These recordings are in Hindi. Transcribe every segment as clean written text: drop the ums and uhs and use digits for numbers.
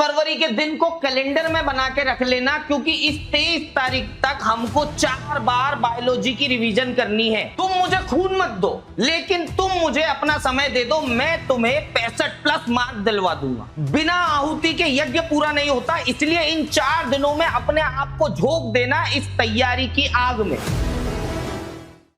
फरवरी के दिन को कैलेंडर में बना के रख लेना, क्योंकि इस 23 तारीख तक हमको 4 बार बायोलॉजी की रिवीजन करनी है। तुम मुझे खून मत दो, लेकिन तुम मुझे अपना समय दे दो, मैं तुम्हें 65 प्लस मार्क दिलवा दूंगा। बिना आहुति के यज्ञ पूरा नहीं होता, इसलिए इन 4 दिनों में अपने आप को झोंक देना इस तैयारी की आग में।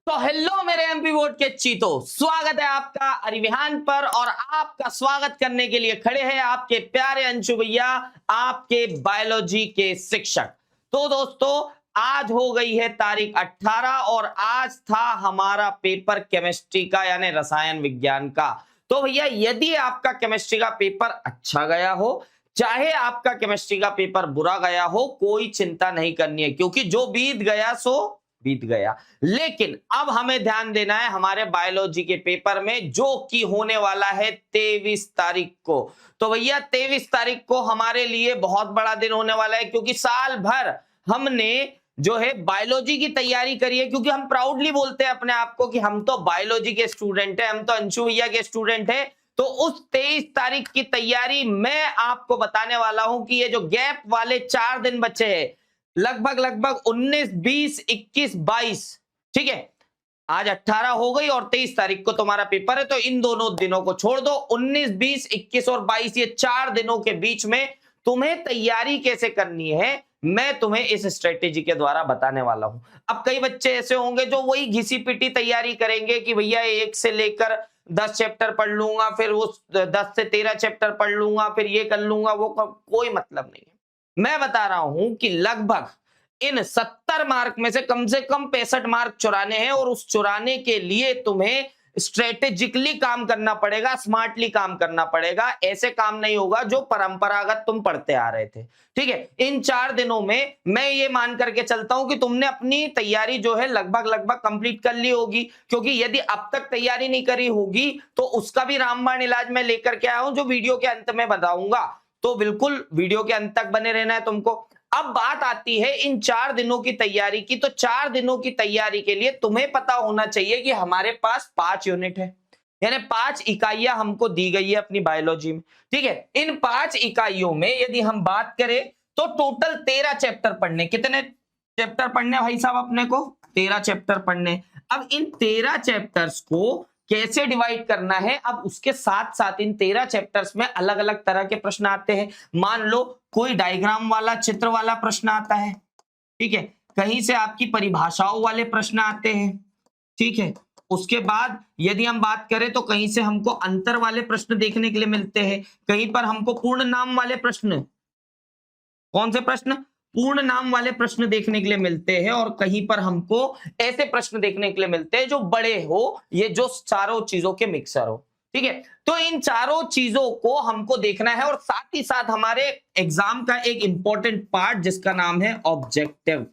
तो हेलो मेरे एमपी बोर्ड के चीतो, स्वागत है आपका अरिविहान पर। और आपका स्वागत करने के लिए खड़े हैं आपके प्यारे अंशु भैया, आपके बायोलॉजी के शिक्षक। तो दोस्तों, आज हो गई है तारीख 18 और आज था हमारा पेपर केमिस्ट्री का, यानी रसायन विज्ञान का। तो भैया, यदि आपका केमिस्ट्री का पेपर अच्छा गया हो, चाहे आपका केमिस्ट्री का पेपर बुरा गया हो, कोई चिंता नहीं करनी है, क्योंकि जो बीत गया सो बीत गया। लेकिन अब हमें ध्यान देना है हमारे बायोलॉजी के पेपर में, जो कि होने वाला है 23 तारीख को। तो भैया 23 तारीख को हमारे लिए बहुत बड़ा दिन होने वाला है, क्योंकि साल भर हमने जो है बायोलॉजी की तैयारी करी है। क्योंकि हम प्राउडली बोलते हैं अपने आप को कि हम तो बायोलॉजी के स्टूडेंट हैं, हम तो अंशु भैया के स्टूडेंट हैं। तो उस 23 तारीख की तैयारी मैं आपको बताने वाला हूं कि ये जो गैप वाले 4 दिन बचे हैं, लगभग 19, 20, 21, 22, ठीक है, आज 18 हो गई और 23 तारीख को तुम्हारा पेपर है। तो इन दोनों दिनों को छोड़ दो, 19, 20, 21 और 22, ये 4 दिनों के बीच में तुम्हें तैयारी कैसे करनी है, मैं तुम्हें इस स्ट्रेटेजी के द्वारा बताने वाला हूं। अब कई बच्चे ऐसे होंगे जो वही घिसी पिटी तैयारी करेंगे कि भैया 1 से लेकर 10 चैप्टर पढ़ लूंगा, फिर वो 10 से 13 चैप्टर पढ़ लूंगा, फिर ये कर लूंगा, वो कोई मतलब नहीं है। मैं बता रहा हूं कि लगभग इन 70 मार्क में से कम 65 मार्क चुराने हैं, और उस चुराने के लिए तुम्हें स्ट्रेटेजिकली काम करना पड़ेगा, स्मार्टली काम करना पड़ेगा। ऐसे काम नहीं होगा जो परंपरागत तुम पढ़ते आ रहे थे, ठीक है। इन 4 दिनों में मैं ये मान करके चलता हूं कि तुमने अपनी तैयारी जो है लगभग कंप्लीट कर ली होगी, क्योंकि यदि अब तक तैयारी नहीं करी होगी तो उसका भी रामबाण इलाज मैं लेकर के आया हूं, जो वीडियो के अंत में बताऊंगा। तो बिल्कुल वीडियो के अंत तक बने रहना है तुमको। अब बात आती है इन 4 दिनों की तैयारी की। तो 4 दिनों की तैयारी के लिए तुम्हें पता होना चाहिए कि हमारे पास 5 यूनिट है, यानी 5 इकाइयां हमको दी गई है अपनी बायोलॉजी में, ठीक है। इन 5 इकाइयों में यदि हम बात करें तो टोटल 13 चैप्टर पढ़ने। कितने चैप्टर पढ़ने भाई साहब अपने को? 13 चैप्टर पढ़ने। अब इन 13 चैप्टर्स को कैसे डिवाइड करना है, अब उसके साथ साथ इन 13 चैप्टर्स में अलग अलग तरह के प्रश्न आते हैं। मान लो कोई डायग्राम वाला, चित्र वाला प्रश्न आता है, ठीक है, कहीं से आपकी परिभाषाओं वाले प्रश्न आते हैं, ठीक है। उसके बाद यदि हम बात करें तो कहीं से हमको अंतर वाले प्रश्न देखने के लिए मिलते हैं, कहीं पर हमको पूर्ण नाम वाले प्रश्न, कौन से प्रश्न? पूर्ण नाम वाले प्रश्न देखने के लिए मिलते हैं, और कहीं पर हमको ऐसे प्रश्न देखने के लिए मिलते हैं जो बड़े हो, ये जो चारों चीजों के मिक्सर हो, ठीक है। तो इन चारों चीजों को हमको देखना है, और साथ ही साथ हमारे एग्जाम का एक इंपॉर्टेंट पार्ट जिसका नाम है ऑब्जेक्टिव,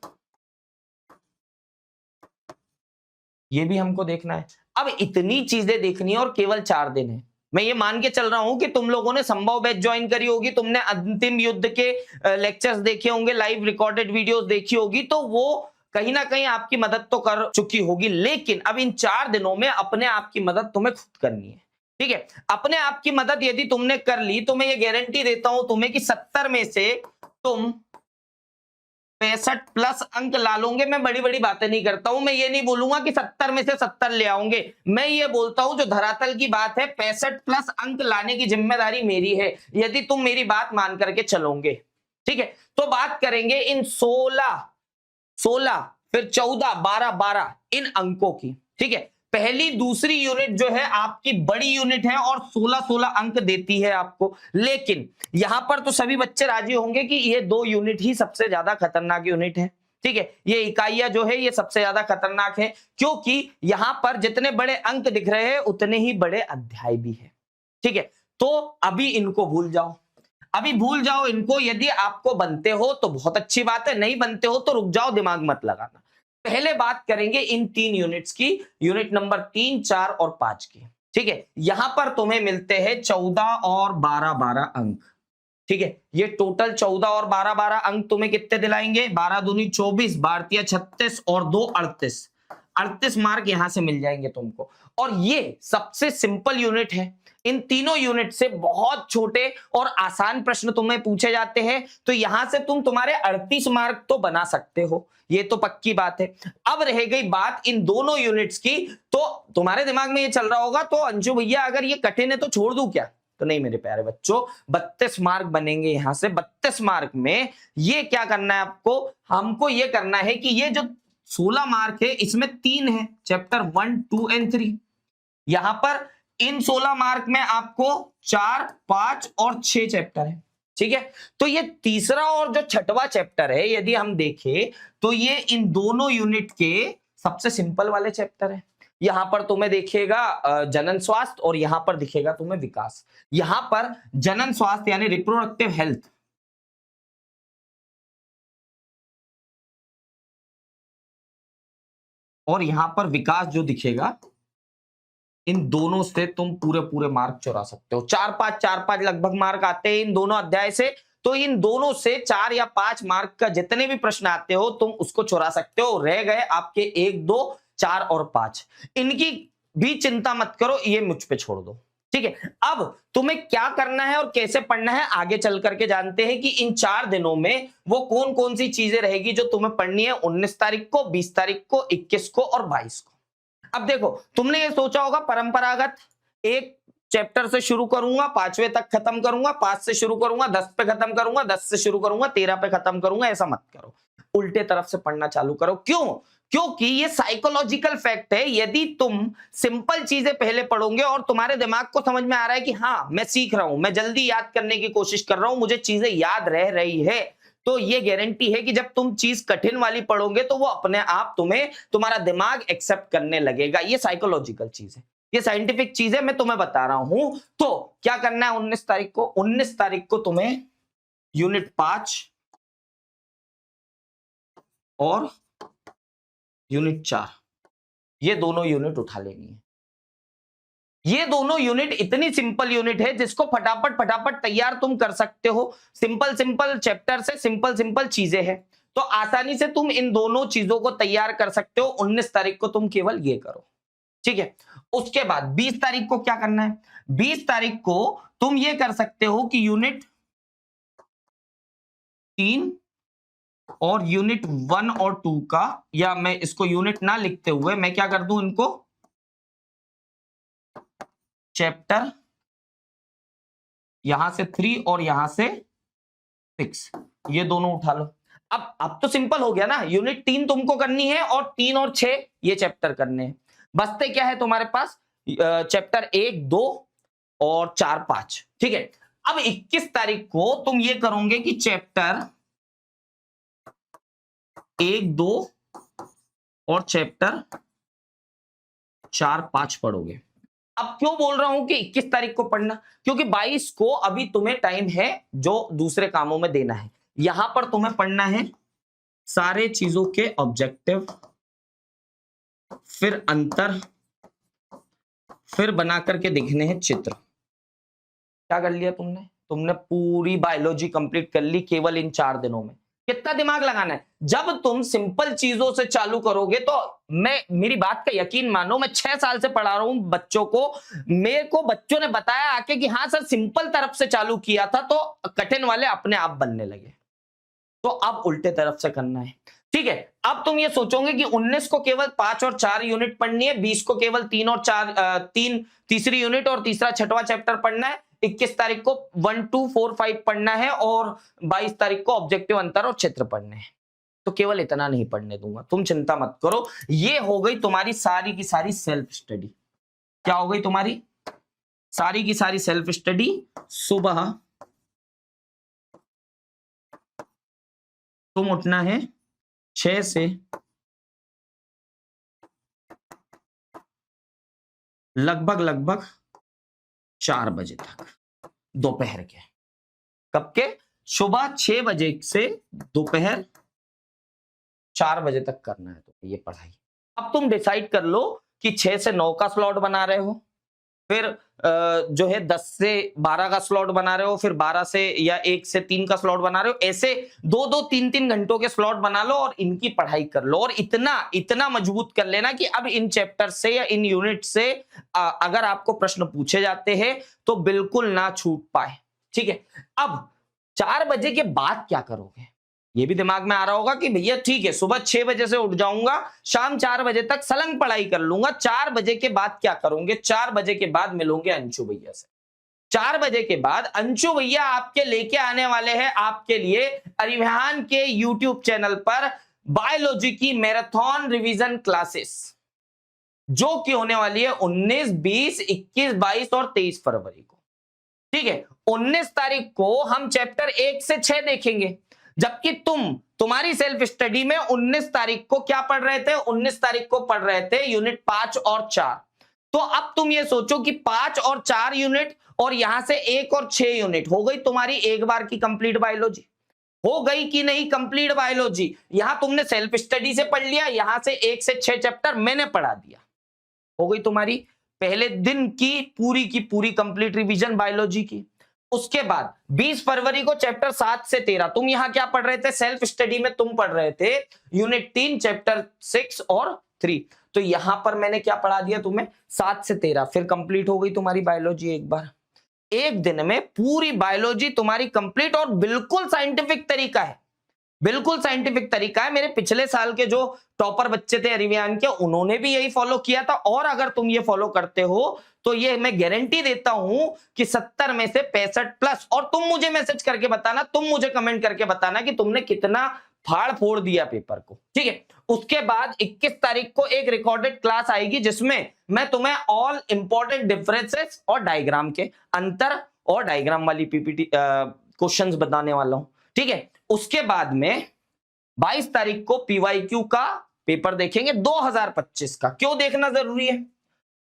ये भी हमको देखना है। अब इतनी चीजें देखनी है और केवल 4 दिन है। मैं ये मान के चल रहा हूं कि तुम लोगों ने संभव बैच ज्वाइन करी होगी, तुमने अंतिम युद्ध के लेक्चर्स देखे होंगे, लाइव रिकॉर्डेड वीडियोस देखी होगी, तो वो कहीं ना कहीं आपकी मदद तो कर चुकी होगी। लेकिन अब इन 4 दिनों में अपने आप की मदद तुम्हें खुद करनी है, ठीक है। अपने आप की मदद यदि तुमने कर ली तो मैं ये गारंटी देता हूं तुम्हें कि 70 में से तुम 65 प्लस अंक ला लोगे। मैं बड़ी बड़ी बातें नहीं करता हूं, मैं ये नहीं बोलूंगा कि 70 में से 70 ले आओगे, मैं ये बोलता हूं जो धरातल की बात है, 65 प्लस अंक लाने की जिम्मेदारी मेरी है, यदि तुम मेरी बात मान करके चलोगे, ठीक है। तो बात करेंगे इन 16 फिर 14, 12 इन अंकों की, ठीक है। पहली दूसरी यूनिट जो है आपकी बड़ी यूनिट है और 16 अंक देती है आपको। लेकिन यहां पर तो सभी बच्चे राजी होंगे कि ये 2 यूनिट ही सबसे ज्यादा खतरनाक यूनिट है, ठीक है। ये इकाइयां जो है ये सबसे ज्यादा खतरनाक है, क्योंकि यहां पर जितने बड़े अंक दिख रहे हैं उतने ही बड़े अध्याय भी है, ठीक है। तो अभी इनको भूल जाओ, अभी भूल जाओ इनको। यदि आपको बनते हो तो बहुत अच्छी बात है, नहीं बनते हो तो रुक जाओ, दिमाग मत लगाना। पहले बात करेंगे इन 3 यूनिट्स की, यूनिट नंबर 3, 4 और 5 की, ठीक है। यहां पर तुम्हें मिलते हैं 14 और 12 अंक, ठीक है। ये टोटल 14 और 12 अंक तुम्हें कितने दिलाएंगे? 12 दूनी 24, 12 36 और 2 38 मार्क यहां से मिल जाएंगे तुमको। और ये सबसे सिंपल यूनिट है, इन तीनों यूनिट से बहुत छोटे और आसान प्रश्न तुम्हें पूछे जाते हैं, तो यहां से तुम तुम्हारे 38 मार्क तो बना सकते हो, ये तो पक्की बात है। अब रह गई बात इन दोनों यूनिट्स की, तो तुम्हारे दिमाग में ये चल रहा होगा तो अंशु भैया अगर ये कठिन है तो छोड़ दूं क्या? तो नहीं मेरे प्यारे बच्चों, 32 मार्क बनेंगे यहां से। 32 मार्क में ये क्या करना है आपको, हमको ये करना है कि ये जो 16 मार्क है इसमें 3 है, चैप्टर 1, 2 एंड 3। यहां पर इन 16 मार्क में आपको 4, 5 और 6 चैप्टर है, ठीक है। तो ये तीसरा और जो छठवां चैप्टर है यदि हम देखें तो ये इन दोनों यूनिट के सबसे सिंपल वाले चैप्टर है। यहां पर तुम्हें दिखेगा जनन स्वास्थ्य और यहां पर दिखेगा तुम्हें विकास। यहां पर जनन स्वास्थ्य यानी रिप्रोडक्टिव हेल्थ, और यहां पर विकास जो दिखेगा, इन दोनों से तुम पूरे पूरे मार्क चुरा सकते हो। 4-5 लगभग मार्क आते हैं इन दोनों अध्याय से, तो इन दोनों से 4 या 5 मार्क का जितने भी प्रश्न आते हो तुम उसको चुरा सकते हो। रह गए आपके 1, 2, 4 और 5, इनकी भी चिंता मत करो, ये मुझ पे छोड़ दो, ठीक है। अब तुम्हें क्या करना है और कैसे पढ़ना है आगे चल करके जानते हैं कि इन 4 दिनों में वो कौन कौन सी चीजें रहेगी जो तुम्हें पढ़नी है 19 तारीख को, 20 तारीख को, 21 को और 22 को। अब देखो, तुमने ये सोचा होगा परंपरागत एक चैप्टर से शुरू करूंगा, 5वें तक खत्म करूंगा, 5 से शुरू करूंगा, 10 पे खत्म करूंगा, 10 से शुरू करूंगा, 13 पे खत्म करूंगा। ऐसा मत करो, उल्टे तरफ से पढ़ना चालू करो। क्यों? क्योंकि ये साइकोलॉजिकल फैक्ट है। यदि तुम सिंपल चीजें पहले पढ़ोगे और तुम्हारे दिमाग को समझ में आ रहा है कि हाँ मैं सीख रहा हूं, मैं जल्दी याद करने की कोशिश कर रहा हूं, मुझे चीजें याद रह रही है, तो ये गारंटी है कि जब तुम चीज कठिन वाली पढ़ोगे तो वो अपने आप तुम्हें, तुम्हारा दिमाग एक्सेप्ट करने लगेगा। ये साइकोलॉजिकल चीज है, ये साइंटिफिक चीज है, मैं तुम्हें बता रहा हूं। तो क्या करना है 19 तारीख को? 19 तारीख को तुम्हें यूनिट 5 और यूनिट 4, ये दोनों यूनिट उठा लेनी है। ये दोनों यूनिट इतनी सिंपल यूनिट है जिसको फटाफट फटाफट तैयार तुम कर सकते हो। सिंपल सिंपल चैप्टर से सिंपल सिंपल चीजें हैं, तो आसानी से तुम इन दोनों चीजों को तैयार कर सकते हो। 19 तारीख को तुम केवल ये करो, ठीक है। उसके बाद 20 तारीख को क्या करना है? 20 तारीख को तुम ये कर सकते हो कि यूनिट 3 और यूनिट 1 और 2 का, या मैं इसको यूनिट ना लिखते हुए मैं क्या कर दूं, इनको चैप्टर यहां से 3 और यहां से 6, ये दोनों उठा लो। अब तो सिंपल हो गया ना, यूनिट 3 तुमको करनी है और 3 और 6 ये चैप्टर करने हैं। बचते क्या है तुम्हारे पास? चैप्टर 1, 2 और 4, 5, ठीक है। अब 21 तारीख को तुम ये करोगे कि चैप्टर 1, 2 और चैप्टर 4, 5 पढ़ोगे। अब क्यों बोल रहा हूं कि 21 तारीख को पढ़ना? क्योंकि 22 को अभी तुम्हें टाइम है जो दूसरे कामों में देना है। यहां पर तुम्हें पढ़ना है सारे चीजों के ऑब्जेक्टिव, फिर अंतर, फिर बना करके दिखने हैं चित्र। क्या कर लिया तुमने? तुमने पूरी बायोलॉजी कंप्लीट कर ली केवल इन 4 दिनों में। कितना दिमाग लगाना है? जब तुम सिंपल चीजों से चालू करोगे तो मेरी बात का यकीन मानो, मैं 6 साल से पढ़ा रहा हूं बच्चों को, मेरे को बच्चों ने बताया आके कि हाँ सर सिंपल तरफ से चालू किया था तो कठिन वाले अपने आप बनने लगे। तो अब उल्टे तरफ से करना है, ठीक है। अब तुम ये सोचोगे कि 19 को केवल 5 और 4 यूनिट पढ़नी है, 20 को केवल 3 और 4 तीसरी यूनिट और तीसरा छठवां चैप्टर पढ़ना है, 21 तारीख को 1, 2, 4, 5 पढ़ना है और 22 तारीख को ऑब्जेक्टिव, अंतर और क्षेत्र पढ़ने हैं। तो केवल इतना नहीं पढ़ने दूंगा, तुम चिंता मत करो। ये हो गई तुम्हारी सारी की सारी सेल्फ स्टडी। क्या हो गई तुम्हारी सारी की सारी सेल्फ स्टडी? सुबह तुम उठना है 6 से लगभग 4 बजे तक, दोपहर के। कब के? सुबह 6 बजे से दोपहर 4 बजे तक करना है तो ये पढ़ाई। अब तुम डिसाइड कर लो कि 6 से 9 का स्लॉट बना रहे हो, फिर जो है 10 से 12 का स्लॉट बना रहे हो, फिर 12 से या 1 से 3 का स्लॉट बना रहे हो, ऐसे 2-2 3-3 घंटों के स्लॉट बना लो और इनकी पढ़ाई कर लो और इतना इतना मजबूत कर लेना कि अब इन चैप्टर से या इन यूनिट से अगर आपको प्रश्न पूछे जाते हैं तो बिल्कुल ना छूट पाए। ठीक है, अब 4 बजे के बाद क्या करोगे, ये भी दिमाग में आ रहा होगा कि भैया ठीक है, सुबह 6 बजे से उठ जाऊंगा, शाम 4 बजे तक सलंग पढ़ाई कर लूंगा, 4 बजे के बाद क्या करोगे? 4 बजे के बाद मिलोगे अंशु भैया से। 4 बजे के बाद अंशु भैया आपके लेके आने वाले हैं आपके लिए अरिवहान के यूट्यूब चैनल पर बायोलॉजी की मैराथन रिवीजन क्लासेस, जो कि होने वाली है 19, 20, 21, 22 और 23 फरवरी को। ठीक है, 19 तारीख को हम चैप्टर 1 से 6 देखेंगे, जबकि तुम्हारी सेल्फ स्टडी में 19 तारीख को क्या पढ़ रहे थे? 19 तारीख को पढ़ रहे थे यूनिट 5 और 4। तो अब तुम ये सोचो कि 5 और 4 यूनिट और यहां से 1 और 6 यूनिट हो गई तुम्हारी एक बार की कंप्लीट बायोलॉजी। हो गई कि नहीं कंप्लीट बायोलॉजी? यहां तुमने सेल्फ स्टडी से पढ़ लिया, यहां से 1 से 6 चैप्टर मैंने पढ़ा दिया, हो गई तुम्हारी पहले दिन की पूरी कंप्लीट रिवीजन बायोलॉजी की। उसके बाद 20 फरवरी को चैप्टर 7 से 13 तुम यहां क्या पढ़ रहे थे? सेल्फ स्टडी में तुम पढ़ रहे थे यूनिट 3 चैप्टर 6 और 3। तो यहां पर मैंने क्या पढ़ा दिया तुम्हें? 7 से 13, फिर कंप्लीट हो गई तुम्हारी बायोलॉजी एक बार। एक दिन में पूरी बायोलॉजी तुम्हारी कंप्लीट और बिल्कुल साइंटिफिक तरीका है, बिल्कुल साइंटिफिक तरीका है। मेरे पिछले साल के जो टॉपर बच्चे थे अरिवहान के, उन्होंने भी यही फॉलो किया था और अगर तुम ये फॉलो करते हो तो ये मैं गारंटी देता हूं कि 70 में से 65 प्लस। और तुम मुझे मैसेज करके बताना, तुम मुझे कमेंट करके बताना कि तुमने कितना फाड़ फोड़ दिया पेपर को। ठीक है, उसके बाद 21 तारीख को एक रिकॉर्डेड क्लास आएगी जिसमें मैं तुम्हें ऑल इंपॉर्टेंट डिफरेंसेस और डायग्राम के अंतर और डायग्राम वाली पीपीटी क्वेश्चंस बताने वाला हूं। ठीक है, उसके बाद में 22 तारीख को पीवाईक्यू का पेपर देखेंगे 2025 का। क्यों देखना जरूरी है?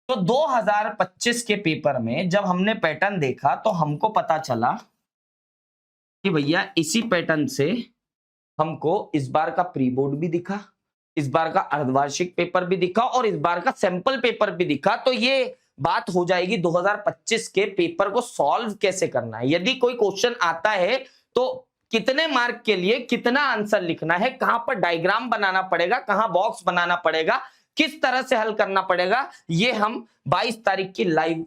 तो 2025 के पेपर में जब हमने पैटर्न देखा तो हमको पता चला कि भैया इसी पैटर्न से हमको इस बार का प्री बोर्ड भी दिखा, इस बार का अर्धवार्षिक पेपर भी दिखा और इस बार का सैंपल पेपर भी दिखा। तो ये बात हो जाएगी 2025 के पेपर को सॉल्व कैसे करना है। यदि कोई क्वेश्चन आता है तो कितने मार्क के लिए कितना आंसर लिखना है, कहां पर डायग्राम बनाना पड़ेगा, कहां बॉक्स बनाना पड़ेगा, किस तरह से हल करना पड़ेगा, ये हम 22 तारीख की लाइव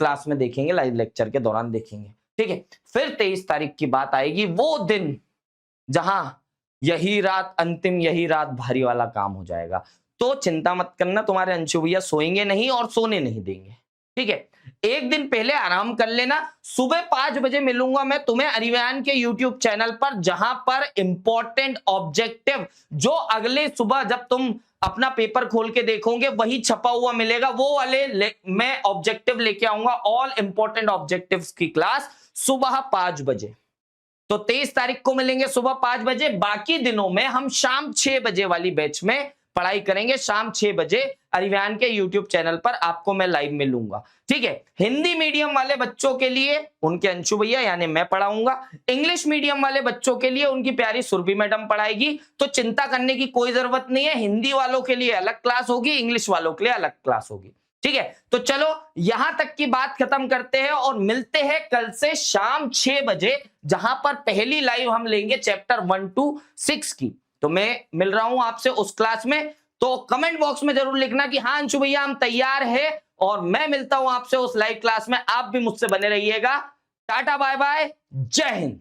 क्लास में देखेंगे, लाइव लेक्चर के दौरान देखेंगे। ठीक है, फिर 23 तारीख की बात आएगी, वो दिन जहां यही रात अंतिम, यही रात भारी वाला काम हो जाएगा। तो चिंता मत करना, तुम्हारे अंशु भैया सोएंगे नहीं और सोने नहीं देंगे। ठीक है, एक दिन पहले आराम कर लेना। सुबह 5 बजे मिलूंगा मैं तुम्हें अरिवहान के YouTube चैनल पर, जहां पर इंपॉर्टेंट ऑब्जेक्टिव जो अगले सुबह जब तुम अपना पेपर खोल के देखोगे वही छपा हुआ मिलेगा, वो वाले मैं ऑब्जेक्टिव लेके आऊंगा। ऑल इंपॉर्टेंट ऑब्जेक्टिव्स की क्लास सुबह 5 बजे। तो 23 तारीख को मिलेंगे सुबह 5 बजे। बाकी दिनों में हम शाम 6 बजे वाली बैच में पढ़ाई करेंगे। शाम 6 बजे अरिवहान के YouTube चैनल पर आपको मैं लाइव मिलूंगा। ठीक है, हिंदी मीडियम वाले बच्चों के लिए उनके अंशु भैया यानी मैं पढ़ाऊंगा। इंग्लिश मीडियम वाले बच्चों के लिए उनकी प्यारी सुरभि मैडम पढ़ाएगी। तो चिंता करने की कोई जरूरत नहीं है, हिंदी वालों के लिए अलग क्लास होगी, इंग्लिश वालों के लिए अलग क्लास होगी। ठीक है, तो चलो यहां तक की बात खत्म करते हैं और मिलते हैं कल से शाम 6 बजे, जहां पर पहली लाइव हम लेंगे चैप्टर 1 to 6 की। तो मैं मिल रहा हूं आपसे उस क्लास में। तो कमेंट बॉक्स में जरूर लिखना कि हाँ अंशु भैया हम तैयार है, और मैं मिलता हूं आपसे उस लाइव क्लास में। आप भी मुझसे बने रहिएगा। टाटा बाय बाय, जय हिंद।